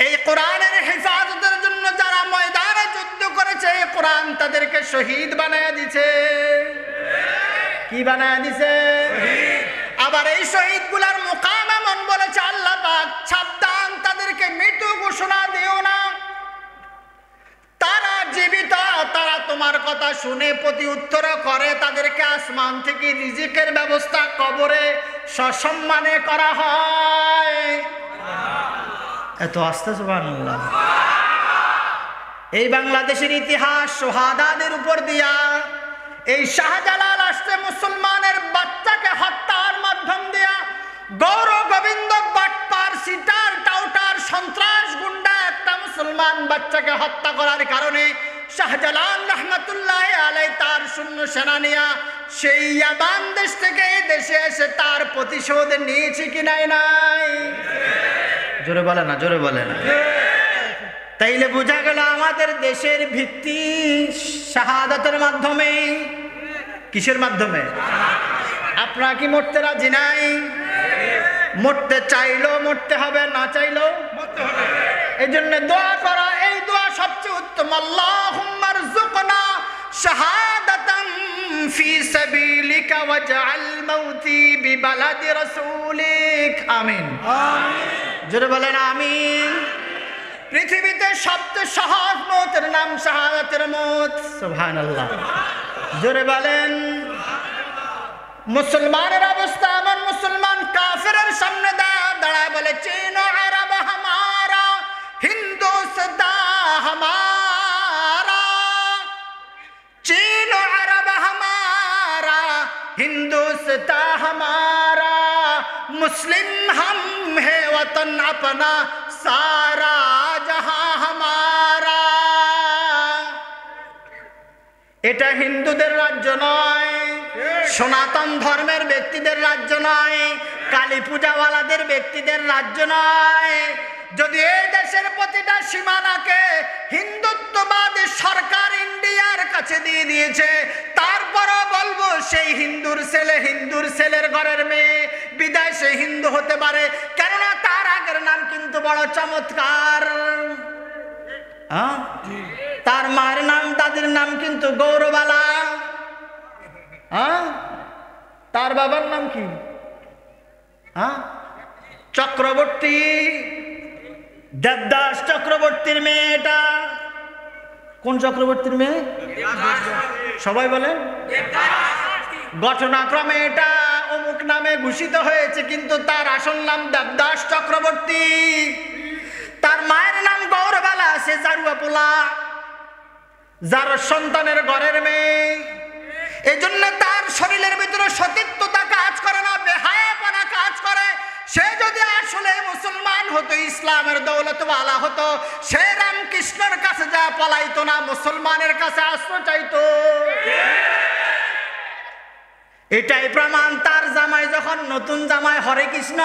এই কোরআনের হেফাজতের জন্য যারা ময়দানে যুদ্ধ করেছে, এই কোরআন তাদেরকে শহীদ বানায় দিছে। কি বানায় দিছে? আবার এই শহীদগুলার মুকাম এমন বলেছে আল্লাহ পাক, সাবধান, তাদেরকে মৃত্যু ঘোষণা দিও না। তারা জীবিত, তারা তোমার কথা শুনে প্রতি উত্তর করে, তাদেরকে আসমান থেকে রিজিকের ব্যবস্থা কবরে সসম্মানে করা হয়। এত আস্তে সুবহানাল্লাহ। এই বাংলাদেশের ইতিহাস শাহাদাতের উপর দিয়া, এই শাহজালাল আসছে মুসলমানের বাচ্চাকে হত্যার মাধ্যম দিয়ে মুসলমান বাচ্চাকে হত্যা করার কারণে শাহজালাল রহমতুল্লাহ আলাই তার শূন্য সেনা নিয়া সেই ইয়ামান দেশ থেকে দেশে এসে তার প্রতিশোধ নিয়েছে কি নাই? জোরে বলে না, জোরে বলে না। তাইলে বোঝা গেল আমাদের দেশের ভিত্তি শাহাদাতের মাধ্যমে। কিসের মাধ্যমে? আপনারা কি মরতে রাজি নাই? মরতে চাইলেও মরতে হবে, না চাইলেও মরতে হবে। এই জন্য দোয়া করা, এই দোয়া সবচেয়ে উত্তম। আল্লাহুম্মা রযুকনা শাহাদাতান ফি সাবিলিকা ওয়াজআল মাউতি বিবালাদি রাসূলিক। আমিন, আমিন। জোরে বলেন আমিন। পৃথিবীতে সবচেয়ে সহজ মৌতের নাম শাহাদাতের মৌত। সুবহানাল্লাহ। জোরে বলেন। মুসলমানের অবস্থা এমন, মুসলমান কাফেরের সামনে দাঁড়ায় বলে চীন আরব হামারা, হিন্দুস্তান হামারা, চীন আরব হামারা, হিন্দুস্তান হামারা, মুসলিম হাম হে ওতন আপনা, সারা জাহাঁ হামারা। এটা হিন্দুদের রাজ্য নয়, সনাতন ধর্মের ব্যক্তিদের রাজ্য নয়, কালী পূজাওয়ালাদের ব্যক্তিদের রাজ্য নয়। যদি এই দেশের প্রতিটা সীমানাকে হিন্দুত্ববাদী সরকার ইন্ডিয়ার কাছে দিয়ে দিয়েছে, তারপরও বলবো সেই হিন্দুর ছেলে, হিন্দুর ছেলের ঘরের মেয়ে বিদায় সে হিন্দু হতে পারে, কেননা তার আগের নাম কিন্তু বড় চমৎকার। তার মায়ের নাম, দাদির নাম কিন্তু গৌরবালা। তার বাবার নাম কি? চক্রবর্তী। দেবদাস চক্রবর্তীর মেয়ে এটা। কোন চক্রবর্তীর মেয়ে? সবাই বলেন। ঘটনাক্রমে এটা অমুক নামে ঘোষিত হয়েছে, কিন্তু তার আসল নাম দেবদাস চক্রবর্তী। তার মায়ের নাম গৌরবালা, সে জারুয়া পোলা, যার সন্তানের ঘরের মেয়ে। এই জন্য তার শরীরের ভিতরে সতীত্বতা কাজ করে না, বেহায়াপনা কাজ করে। সে যদি আসলে মুসলমান হতো, ইসলামের দৌলতওয়ালা হতো, সে রামকৃষ্ণের কাছে যা পলাইতো না, মুসলমানের কাছে আশ্রয় চাইতো। এটাই প্রমাণ। তার জামাই যখন নতুন জামাই হরে কৃষ্ণ,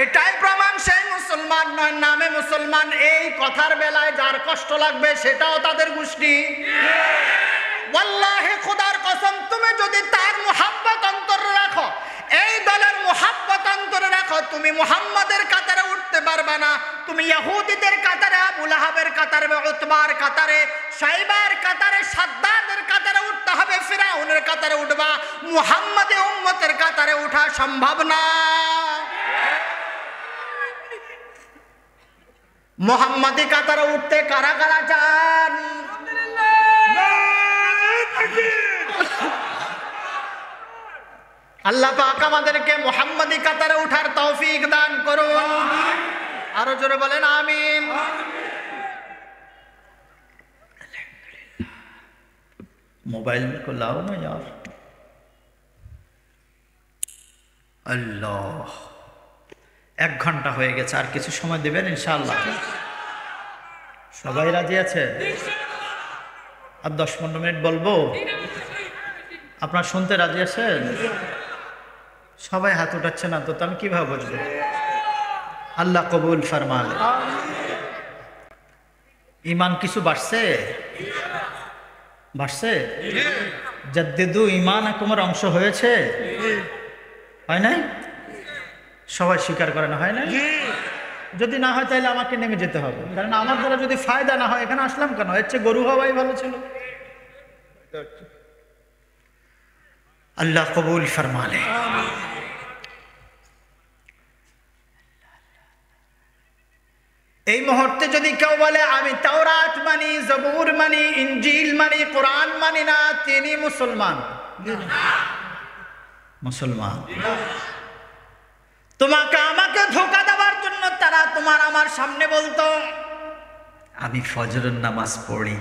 এটাই প্রমাণ সেই মুসলমান নয়, নামে মুসলমান। এই কথার বেলায় যার কষ্ট লাগবে সেটাও তাদের গোষ্ঠী। ওয়াল্লাহি খোদার কসম, তুমি যদি তার মুহাব্বত অন্তরে রাখো, এই দলের মুহাব্বত অন্তরে রাখো, তুমি মুহাম্মাদের কাতারে উঠতে পারবে না। তুমি ইহুদিদের কাতারে, আবু লাহাবের কাতারে, উতবার কাতারে, সাইবার কাতারে, সাদ্দাদের কাতারে উঠতে হবে, ফিরাউনের কাতারে উঠবা। মুহাম্মাদে উম্মতের কাতারে ওঠা সম্ভব না। মুহাম্মাদি কাতারে উঠতে কারা কারা চান? আল্লাহ পাক আমাদেরকে মুহাম্মাদি কাতারে ওঠার তৌফিক দান করুন। আরো জোরে বলেন আমিন। মোবাইল को लाओ ना यार। আল্লাহ, 1 ঘন্টা হয়ে গেছে, আর কিছু সময় দেবেন ইনশাআল্লাহ? সবাই রাজি আছে? আর 10-15 মিনিট বলবো। আপনার শুনতে রাজি আছেন? সবাই হাত উঠাচ্ছে না তো আমি কিভাবে বুঝবো? আল্লাহ কবুল ফরমান। ঈমান কিছু বাড়ছে? বাড়ছে? জাদ্দিদু ঈমানাকুমের অংশ হয়েছে? হয় নাই? সবাই স্বীকার করে না, হয় না? যদি না হয় তাহলে আমাকে নেমে যেতে হবে, কারণ আমার দ্বারা যদি ফায়দা না হয় এখানে আসলাম কেন? এর চেয়ে গরু হওয়াই ভালো ছিল। আল্লাহ কবুল ফরমালে। এই মুহূর্তে যদি কেউ বলে আমি তাওরাত মানি, জবুর মানি, ইনজিল মানি, কোরআন মানি না, তিনি মুসলমান। মুসলমান। তোমাকে আমাকে ধোঁকা দেওয়ার জন্য তারা তোমার আমার সামনে বলতো আমি ফজরের নামাজ পড়ি,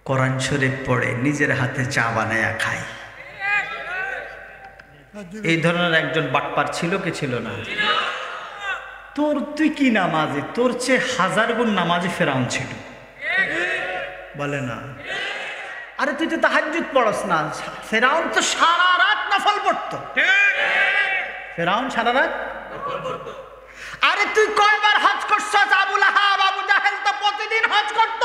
কোরআন শরীফ পড়ে, নিজের হাতে চা বানায়া খাই। এই ধরনের একজন বাটপার ছিল কি ছিল না? তুই কি নামাজি? তোর চেয়ে 1000 গুণ নামাজি ফেরাউন ছিল। বলে না? আরে তুই তো তাহাজ্জুদ পড়স না। ফেরাউন তো সারা রাত নফল পড়তো। ফেরাউন সারা রাত। আরে তুই কয়বার হজ করছস? আবুল আহাব আবু জাহেল তো প্রতিদিন হজ করত।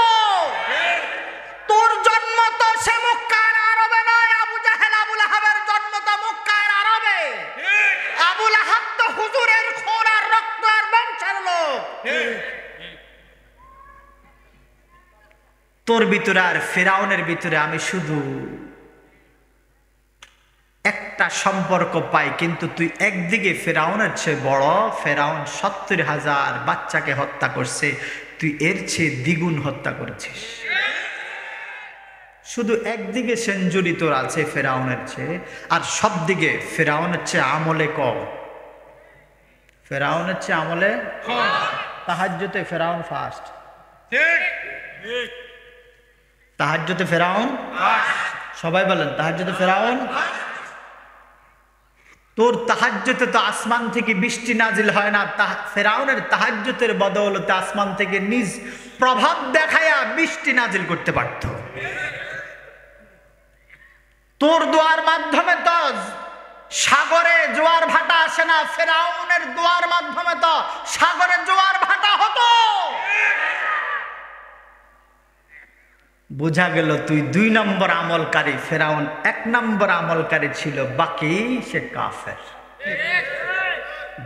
তোর জন্ম তো সে মক্কার আরবে নয়। আবু জাহেল আবুল আহাবের জন্ম তো মক্কার আরবে। আবুল আহাব তো হুজুরের খুন আর রক্ত আর বংশের লোক। তোর ভিতরে আর ফেরাউনের ভিতরে আমি শুধু একটা সম্পর্ক পাই, কিন্তু তুই একদিকে ফেরাউনের চেয়ে বড়। ফেরাউন 70,000 বাচ্চাকে হত্যা করছে, তুই এর চেয়ে দ্বিগুণ হত্যা করেছিস। শুধু একদিকে সেঞ্চুরি তোর আছে ফেরাউনের চেয়ে, আর সব দিকে ফেরাউনের চেয়ে আমলে কম। ফেরাউনের চেয়ে আমলে তাহাজ্জুদে ফেরাউন ফার্স্ট। তাহাজ্জুদে ফেরাউন, সবাই বলেন তাহাজ্জুদে ফেরাউন। তোর তাহাজ্জুদে তো আসমান থেকে বৃষ্টি নাজিল হয় না। ফেরাউনের তাহাজ্জুদের বদৌলতে আসমান থেকে নিজ প্রভাব দেখায়া বৃষ্টি নাজিল করতে পারত। তোর দোয়ার মাধ্যমে তো সাগরে জোয়ার ভাটা আসে না। ফেরাউনের দোয়ার মাধ্যমে তো সাগরে জোয়ার ভাটা হতো। বোঝা গেল তুই 2 নম্বর আমলকারী, ফেরাউন 1 নম্বর আমলকারী ছিল। বাকি সে কাফের,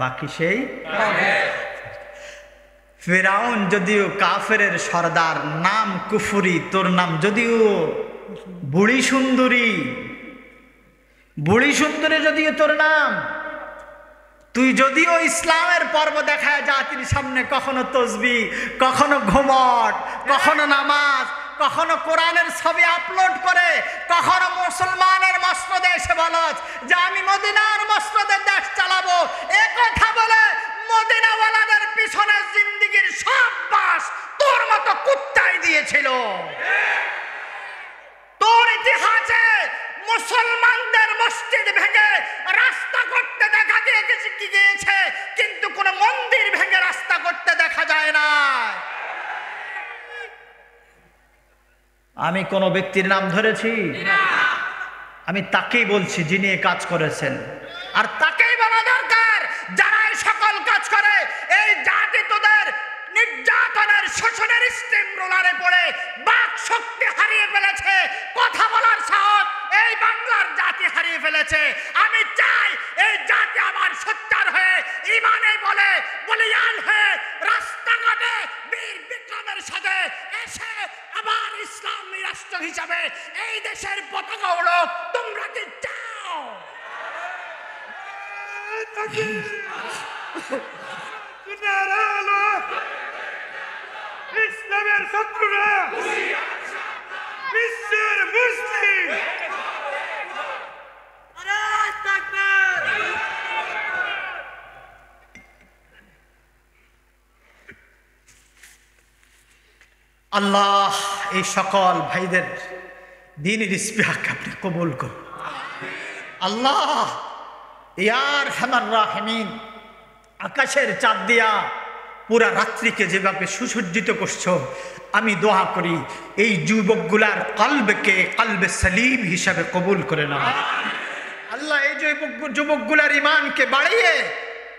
বাকি সেই ফেরাউন যদিও কাফেরের সর্দার, নাম কুফরি, তোর নাম যদিও বুড়ি সুন্দরী, বুড়ি সুন্দরী যদিও তোর নাম, তুই যদিও ইসলামের পর্ব দেখায় জাতির সামনে কখনো তসবিহ, কখনো ঘুমট, কখনো নামাজ, কখনো কোরআনের ছবি আপলোড করে, কখনো মুসলমানের মসনদে এসে বলছ যে আমি মদিনার মসনদে দেশ চালাবো, এ কথা বলে মদিনাওয়ালাদের পিছনে জিন্দেগির সব বাস তোর মতো কুত্তাই দিয়েছিল। তোর ইতিহাসে মুসলমানদের মসজিদ ভেঙে রাস্তা করতে দেখা গিয়েছে, কিন্তু কোন মন্দির ভেঙে রাস্তা করতে দেখা যায় না। আমি কোন ব্যক্তির নাম ধরেছি? আমি তাকেই বলছি যিনি এই কাজ করেছেন, আর তাকেই বলা দরকার যারা এই সকল কাজ করে। এই জাতি তোদের নির্যাতনের শোষণের স্টিম রোলারে পড়ে বাক শক্তি হারিয়ে ফেলেছে, কথা বলার সাহস এই বাংলার জাতি হারিয়ে ফেলেছে। আমি চাই এই জাতি আমার সোচ্চার হয়ে ইমানে বলে বলিয়ান হয়ে রাস্তাঘাটে বীর বিক্রমের সাথে এসে আবার ইসলামী রাষ্ট্র হিসাবে এই দেশের পতাকা উড়ুক। তোমরা কি চাও? ইসলামের শত্রুরা বিশ্বের মুসলিম। আল্লাহ এই সকল ভাইদের দ্বীনের ইসলাহ আপনি কবুল করুন। আল্লাহ ইয়ার হামার রাহিমিন, আকাশের চাঁদ দিয়া পুরা রাত্রিকে যেভাবে সুসজ্জিত করছো, আমি দোয়া করি এই যুবকগুলার কলবকে কলবে সলিম হিসাবে কবুল করে নাও। আল্লাহ এই যুবকগুলার ইমানকে বাড়িয়ে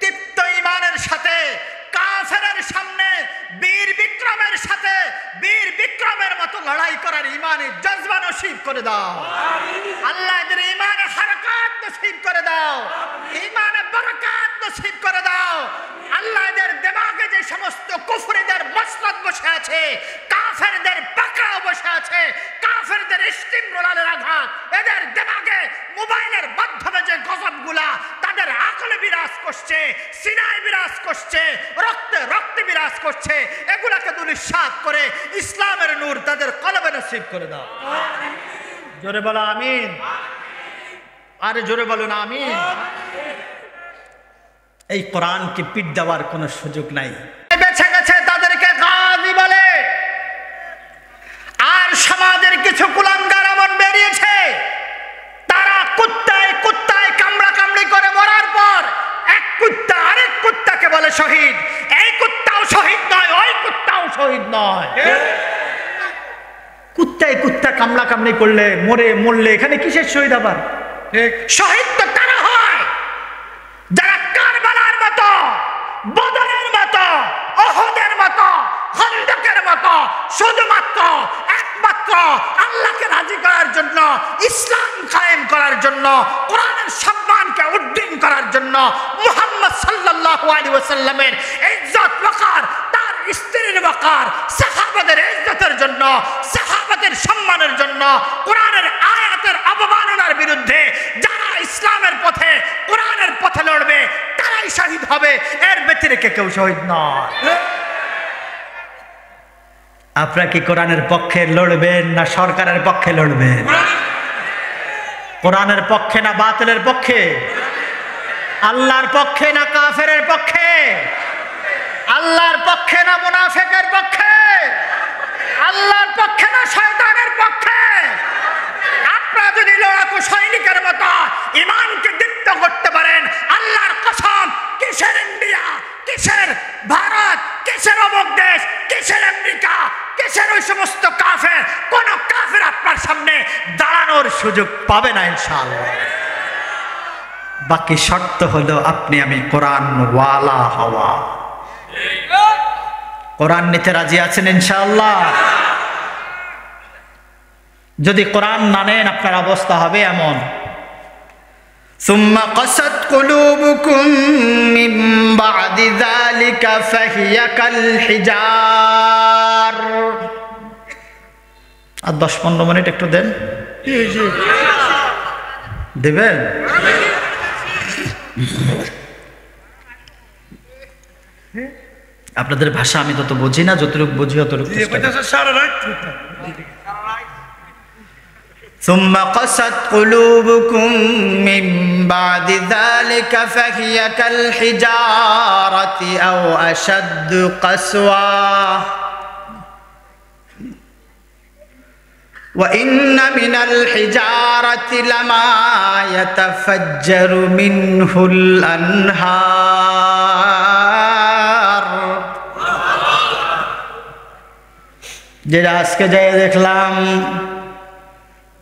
তৃপ্ত ইমানের সাথে কাফেরের সামনে বীর বিক্রমের সাথে বীর বিক্রমের মতো লড়াই করার ইমানে জজবা নসিব করে দাও। আল্লাহ এদের ইমানে হারকাত নসিব করে দাও, ইমানে বরকত নসিব করে দাও। আল্লাহ এদের দিমাগে যে সমস্ত কুফরিদের মসনদ বসে আছে, কাফেরদের পাকড়াও বসে আছে, কাফেরদের স্টিম রোলারের আঘাত এদের দিমাগে মোবাইলের মাধ্যমে যে গজবগুলা তাদের আকলে বিরাজ করছে, সিনায় বিরাজ করছে, রক্তে রক্তে বিরাজ করছে, এগুলাকে দুলিশাত করে ইসলামের নূর তাদের কলবে নসিব করে দাও। জোরে বলো আমিন। আরে জোরে বলো না আমিন। এই কোরআনকে পিঠ দেওয়ার কোনো সুযোগ নাই। বেছে গেছে তাদেরকে গাজী বলে, আর সমাজের কিছু কুলাঙ্গার এমন বেরিয়েছে তারা কুত্তায় কুত্তায় কামড়া কামড়ি করে মরার পর এক কুত্তা আরেক কুত্তাকে বলে শহীদ। নয়। কুত্তা কামলা কামড়ি করলে মরলে এখানে কিসের শহীদ? আবার শহীদ তো তারা হয় যারা কারবালার মতো, বদরের মতো, ওহদের মতো, খন্দকের মতো শুধুমাত্র একমাত্র আল্লাহকে রাজি করার জন্য, ইসলাম কায়েম করার জন্য, কোরআনের সম্মানকে উড্ডীন করার জন্য, মুহাম্মদ সাল্লাল্লাহু আলাইহি ওয়াসাল্লামের ইজ্জত ওয়াকার, তার স্ত্রীর ওয়াকার, সাহাবাদের ইজ্জতের জন্য, সাহাবাদের সম্মানের জন্য, কোরআনের আয়াতের অবমাননার বিরুদ্ধে যারা ইসলামের পথে, কোরআনের পথে লড়বে তারাই শহীদ হবে, এর ব্যতিরেকে কেউ শহীদ নয়। আপনারা কি কোরআনের পক্ষে লড়বেন না সরকারের পক্ষে লড়বেন? কোরআনের পক্ষে না বাতিলের পক্ষে? আল্লাহর পক্ষে না কাফেরের পক্ষে? আল্লাহর পক্ষে না মুনাফিকের পক্ষে? আল্লাহর পক্ষে না শয়তানের পক্ষে? আপনারা যদি লড়াকু সৈনিকের মতো ঈমানকে দীপ্ত করতে পারেন, আল্লাহর কসম, কিসের ইন্ডিয়া, কিসের ভারত, কিসের অমুক দেশ, কিসের আমেরিকা, কিসের ওই সমস্ত কাফের, কোন কাফের আপনার সামনে দাঁড়ানোর সুযোগ পাবে না ইনশাআল্লাহ। বাকি শর্ত হলো আপনি আমি কোরআন ওয়ালা হওয়া। কোরআন নিতে রাজি আছেন ইনশাআল্লাহ? যদি কোরআন না নেন আপনার অবস্থা হবে এমন। সুম্মা কাসাত কুলুবুকুম মিন বাদি যালিকা ফাহিয়া কাল হিজার। আর 10-15 মিনিট একটু দেন। দেবেন? আপনাদের ভাষা আমি তত বুঝি না, যতটুকু বুঝি ততটুকু ثم قست قلوبكم من بعد ذلك فهي كالحجارة أو أشد قسوة وإن من الحجارة لما يتفجر منه الأنهار। যেটা আজকে যাই দেখলাম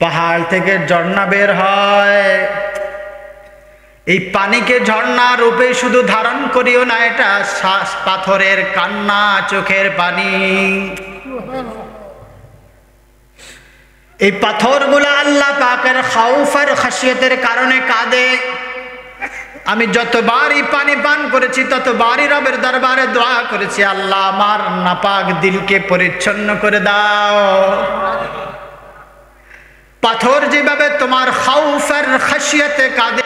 পাহাড় থেকে ঝর্ণা বের হয়, এই পানিকে ঝর্ণা রূপে শুধু ধারণ করিও না, এটা পাথরের কান্না, চোখের পানি। এই পাথরগুলো আল্লাহ পাকের খাউফ আর খাশিয়তের কারণে কাঁদে। আমি যতবারই পানি পান করেছি ততবারই রবের দরবারে দোয়া করেছি, আল্লাহ আমার নাপাক দিলকে পরিচ্ছন্ন করে দাও। পাথর যেভাবে তোমার খাউফ আর খাশিয়তে কাঁদে,